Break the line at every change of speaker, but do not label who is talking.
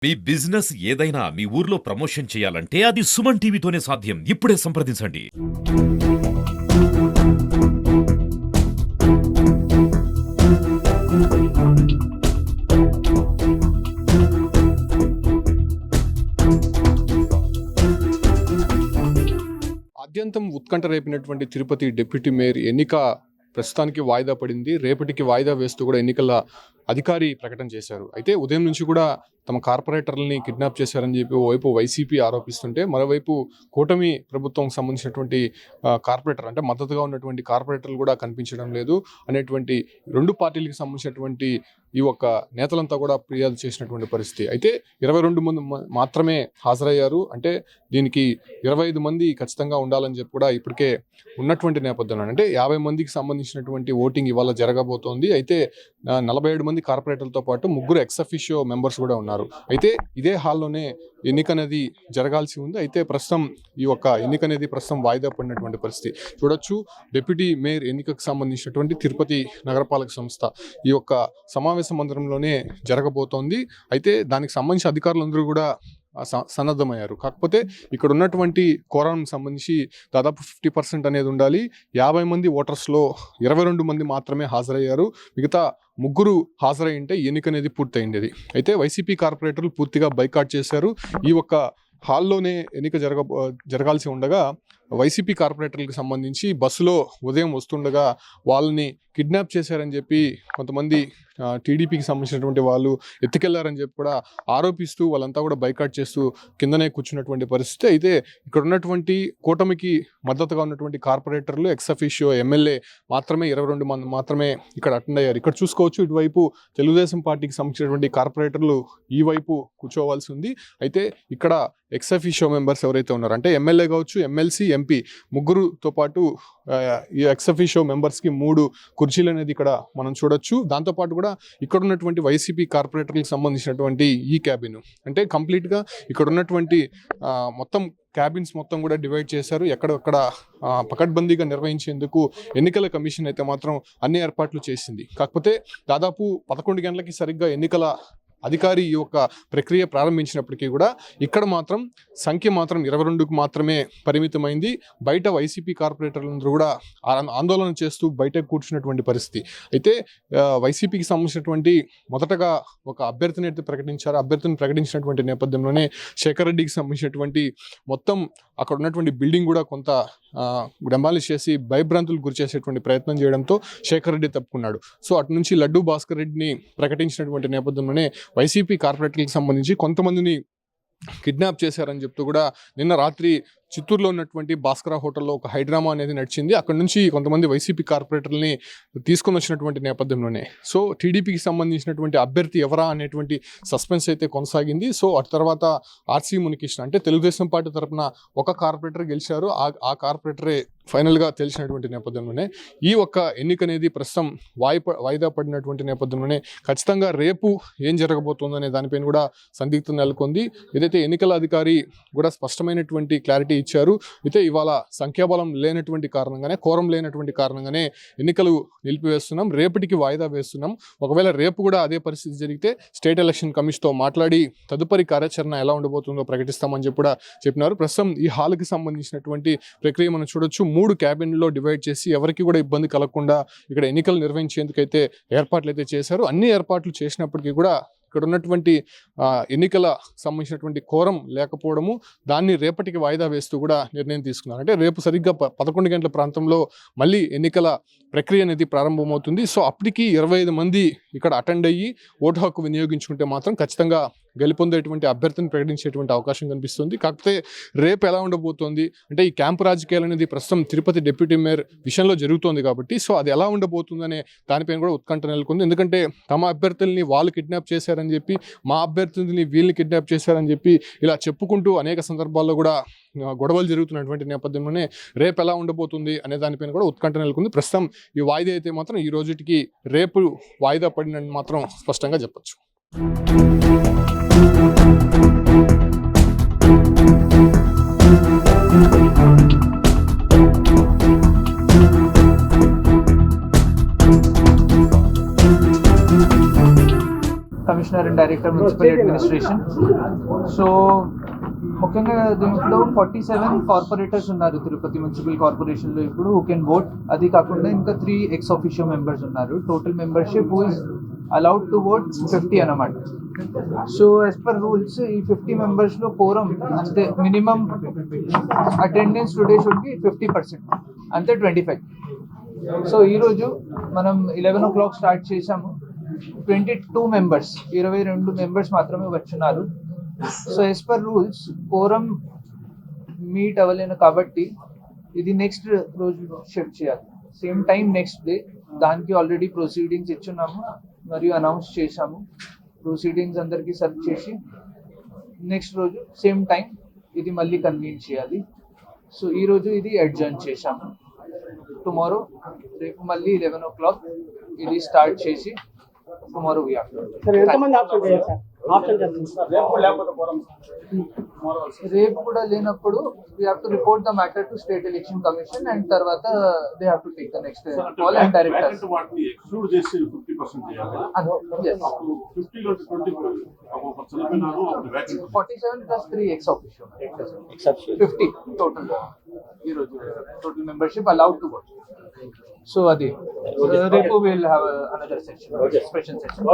మీ business ఏదైనా మీ ఊర్లో promotion చేయాలంటే అది సుమన్ టీవీతోనే సాధ్యం. ఇప్పుడే సంప్రదించండి.
ఆద్యంతం ఉత్కంఠ రేపినటువంటి తిరుపతి డిప్యూటీ మేయర్ ఎన్నిక ప్రస్తుతానికి వాయిదా పడింది. రేపటికి వాయిదా వేస్తూ కూడా ఎన్నికల అధికారి ప్రకటన చేశారు. అయితే ఉదయం నుంచి కూడా తమ కార్పొరేటర్లని కిడ్నాప్ చేశారని చెప్పి ఓవైపు వైసీపీ ఆరోపిస్తుంటే, మరోవైపు కూటమి ప్రభుత్వం సంబంధించినటువంటి కార్పొరేటర్ అంటే మద్దతుగా ఉన్నటువంటి కార్పొరేటర్లు కూడా కనిపించడం లేదు అనేటువంటి రెండు పార్టీలకు సంబంధించినటువంటి ఈ ఒక్క నేతలంతా కూడా ఫిర్యాదు చేసినటువంటి పరిస్థితి. అయితే 22 మంది మాత్రమే హాజరయ్యారు. అంటే దీనికి 25 మంది ఖచ్చితంగా ఉండాలని చెప్పి కూడా ఇప్పటికే ఉన్నటువంటి నేపథ్యంలో అంటే 50 మందికి సంబంధించినటువంటి ఓటింగ్ ఇవాళ జరగబోతోంది. అయితే 47 మంది కార్పొరేటర్లతో పాటు 3 ఎక్స్ అఫిషియో మెంబర్స్ కూడా ఉన్నారు. అయితే ఇదే హాల్లోనే ఎన్నిక అనేది జరగాల్సి ఉంది. అయితే ప్రస్తుతం ఈ ఒక్క ఎన్నిక అనేది ప్రస్తుతం వాయిదా పడినటువంటి పరిస్థితి చూడొచ్చు. డిప్యూటీ మేయర్ ఎన్నికకు సంబంధించినటువంటి తిరుపతి నగరపాలక సంస్థ ఈ యొక్క సమావేశ మందిరంలోనే జరగబోతోంది. అయితే దానికి సంబంధించిన అధికారులందరూ కూడా సన్నద్ధమయ్యారు. కాకపోతే ఇక్కడ ఉన్నటువంటి కోరం సంబంధించి దాదాపు 50% అనేది ఉండాలి. 50 మంది ఓటర్స్లో 22 మంది మాత్రమే హాజరయ్యారు. మిగతా 3 హాజరై ఉంటే ఎన్నిక అనేది పూర్తయింది. అయితే వైసీపీ కార్పొరేటర్లు పూర్తిగా బైకాట్ చేశారు. ఈ ఒక్క హాల్లోనే ఎన్నిక జరగాల్సి ఉండగా వైసీపీ కార్పొరేటర్లకు సంబంధించి బస్సులో ఉదయం వస్తుండగా వాళ్ళని కిడ్నాప్ చేశారని చెప్పి కొంతమంది టీడీపీకి సంబంధించినటువంటి వాళ్ళు ఎత్తుకెళ్లారని చెప్పి కూడా ఆరోపిస్తూ వాళ్ళంతా కూడా బైకాట్ చేస్తూ కిందనే కూర్చున్నటువంటి పరిస్థితి. అయితే ఇక్కడ ఉన్నటువంటి కూటమికి మద్దతుగా ఉన్నటువంటి కార్పొరేటర్లు ఎక్స్ అఫిషియో ఎమ్మెల్యే మాత్రమే 22 మంది మాత్రమే ఇక్కడ అటెండ్ అయ్యారు. ఇక్కడ చూసుకోవచ్చు, ఇటువైపు తెలుగుదేశం పార్టీకి సంబంధించినటువంటి కార్పొరేటర్లు ఈ వైపు కూర్చోవాల్సి ఉంది. అయితే ఇక్కడ ఎక్స్ అఫిషియో మెంబర్స్ ఎవరైతే ఉన్నారో అంటే ఎమ్మెల్యే కావచ్చు, ఎమ్మెల్సీ, ఎంపీ 3తో పాటు ఈ ఎక్స్ అఫిషియో మెంబర్స్కి 3 కుర్చీలు అనేది ఇక్కడ మనం చూడొచ్చు. దాంతోపాటు కూడా ఇక్కడ ఉన్నటువంటి వైసీపీ కార్పొరేటర్లకు సంబంధించినటువంటి ఈ క్యాబిన్ అంటే కంప్లీట్గా ఇక్కడ ఉన్నటువంటి మొత్తం క్యాబిన్స్ మొత్తం కూడా డివైడ్ చేశారు. ఎక్కడెక్కడ పకడ్బందీగా నిర్వహించేందుకు ఎన్నికల కమిషన్ అయితే మాత్రం అన్ని ఏర్పాట్లు చేసింది. కాకపోతే దాదాపు 11 గంటలకి సరిగ్గా ఎన్నికల అధికారి ఈ యొక్క ప్రక్రియ ప్రారంభించినప్పటికీ కూడా ఇక్కడ మాత్రం సంఖ్య మాత్రం 22కు మాత్రమే పరిమితమైంది. బయట వైసీపీ కార్పొరేటర్లందరూ కూడా ఆందోళన చేస్తూ బయట కూర్చున్నటువంటి పరిస్థితి. అయితే వైసీపీకి సంబంధించినటువంటి మొదటగా ఒక అభ్యర్థిని అయితే ప్రకటించారు. అభ్యర్థిని ప్రకటించినటువంటి నేపథ్యంలోనే శేఖర్ రెడ్డికి సంబంధించినటువంటి మొత్తం అక్కడ ఉన్నటువంటి బిల్డింగ్ కూడా కొంత డెమాలిష్ చేసి భయభ్రాంతులు గురి చేసేటువంటి ప్రయత్నం చేయడంతో శేఖర్ రెడ్డి తప్పుకున్నాడు. సో అటు నుంచి లడ్డూ భాస్కర్ రెడ్డిని ప్రకటించినటువంటి నేపథ్యంలోనే వైసీపీ కార్పొరేటర్లకు సంబంధించి కొంతమందిని కిడ్నాప్ చేశారని చెప్తూ కూడా నిన్న రాత్రి చిత్తూరులో ఉన్నటువంటి భాస్కర హోటల్లో ఒక హైడ్రామా అనేది నడిచింది. అక్కడ నుంచి కొంతమంది వైసీపీ కార్పొరేటర్లని తీసుకొని వచ్చినటువంటి నేపథ్యంలోనే సో టీడీపీకి సంబంధించినటువంటి అభ్యర్థి ఎవరా అనేటువంటి సస్పెన్స్ అయితే కొనసాగింది. సో అటు తర్వాత ఆర్సీ మునికృష్ణ అంటే తెలుగుదేశం పార్టీ తరఫున ఒక కార్పొరేటర్ గెలిచారు. ఆ కార్పొరేటరే ఫైనల్గా తెలిసినటువంటి నేపథ్యంలోనే ఈ ఒక్క ఎన్నిక అనేది ప్రస్తుతం వాయిదా పడినటువంటి నేపథ్యంలోనే ఖచ్చితంగా రేపు ఏం జరగబోతుందనే దానిపైన కూడా సందిగ్ధం నెలకొంది. ఏదైతే ఎన్నికల అధికారి కూడా స్పష్టమైనటువంటి క్లారిటీ ఇచ్చారు. అయితే ఇవాళ సంఖ్యాబలం లేనటువంటి కారణంగానే కోరం లేనటువంటి కారణంగానే ఎన్నికలు నిలిపివేస్తున్నాం, రేపటికి వాయిదా వేస్తున్నాం. ఒకవేళ రేపు కూడా అదే పరిస్థితి జరిగితే స్టేట్ ఎలక్షన్ కమిషన్తో మాట్లాడి తదుపరి కార్యాచరణ ఎలా ఉండబోతుందో ప్రకటిస్తామని చెప్పి కూడా చెప్పినారు. ప్రస్తుతం ఈ హాల్కి సంబంధించినటువంటి ప్రక్రియ మనం చూడొచ్చు. 3 క్యాబిన్లో డివైడ్ చేసి ఎవరికి కూడా ఇబ్బంది కలగకుండా ఇక్కడ ఎన్నికలు నిర్వహించేందుకైతే ఏర్పాట్లు అయితే చేశారు. అన్ని ఏర్పాట్లు చేసినప్పటికీ కూడా ఇక్కడ ఉన్నటువంటి ఎన్నికల సంబంధించినటువంటి కోరం లేకపోవడము దాన్ని రేపటికి వాయిదా వేస్తూ కూడా నిర్ణయం తీసుకున్నారు. అంటే రేపు సరిగ్గా 11 గంటల ప్రాంతంలో మళ్ళీ ఎన్నికల ప్రక్రియ అనేది ప్రారంభమవుతుంది. సో అప్పటికి 25 మంది ఇక్కడ అటెండ్ అయ్యి ఓటు హక్కు వినియోగించుకుంటే మాత్రం ఖచ్చితంగా గెలుపొందేటువంటి అభ్యర్థిని ప్రకటించేటువంటి అవకాశం కనిపిస్తుంది. కాకపోతే రేపు ఎలా ఉండబోతోంది అంటే ఈ క్యాంపు రాజకీయాలు అనేది ప్రస్తుతం తిరుపతి డిప్యూటీ మేయర్ విషయంలో జరుగుతోంది కాబట్టి సో అది ఎలా ఉండబోతుందనే దానిపైన కూడా ఉత్కంఠ నెలకొంది. ఎందుకంటే తమ అభ్యర్థుల్ని వాళ్ళు కిడ్నాప్ చేశారని చెప్పి, మా అభ్యర్థుల్ని వీళ్ళని కిడ్నాప్ చేశారని చెప్పి ఇలా చెప్పుకుంటూ అనేక సందర్భాల్లో కూడా గొడవలు జరుగుతున్నటువంటి నేపథ్యంలోనే రేపు ఎలా ఉండబోతుంది అనే దానిపైన కూడా ఉత్కంఠ నెలకొంది. ప్రస్తుతం ఈ వాయిదా అయితే మాత్రం ఈ రోజుటికి రేపు వాయిదా పడినని మాత్రం స్పష్టంగా చెప్పొచ్చు.
Commissioner and director director municipal administration. So ముఖ్యంగా దీంట్లో 47 కార్పొరేటర్స్ ఉన్నారు తిరుపతి మున్సిపల్ కార్పొరేషన్లో ఇప్పుడు హూ కెన్ ఓట్. అది కాకుండా ఇంకా 3 ఎక్స్ ఆఫీషియో మెంబర్స్ ఉన్నారు. Total membership who is allowed to vote 50 అన్నమాట. సో యాజ్ పర్ రూల్స్ ఈ 50 మెంబర్స్లో కోరం అంతే, minimum attendance today should be 50%, అంతే 25. సో ఈరోజు మనం 11 o'clock స్టార్ట్ చేసాము. 22 మెంబర్స్, 22 మెంబర్స్ మాత్రమే వచ్చున్నారు. So as per rules quorum meet అవ్వలేను కాబట్టి ఇది నెక్స్ట్ రోజు షిఫ్ట్ చేయాలి, సేమ్ టైం నెక్స్ట్ డే. దానికి ఆల్రెడీ ప్రొసీడింగ్స్ ఇచ్చున్నాము మరియు అనౌన్స్ చేశాము. ప్రొసీడింగ్స్ అందరికీ సర్వ్ చేసి నెక్స్ట్ రోజు సేమ్ టైం ఇది మళ్ళీ కన్వీన్ చేయాలి. సో ఈరోజు ఇది అడ్జర్న్ చేశాము. టుమారో రేపు మళ్ళీ 11 o'clock ఇది స్టార్ట్ చేసి టుమారో రేపు కూడా లేనప్పుడు we have to report the matter to state election commission and తర్వాత they have to take the next call and director. 47 plus 3 ex officio, 50 total. ఈరోజు total membership allowed to work. So అది రేపు will have another session, special session.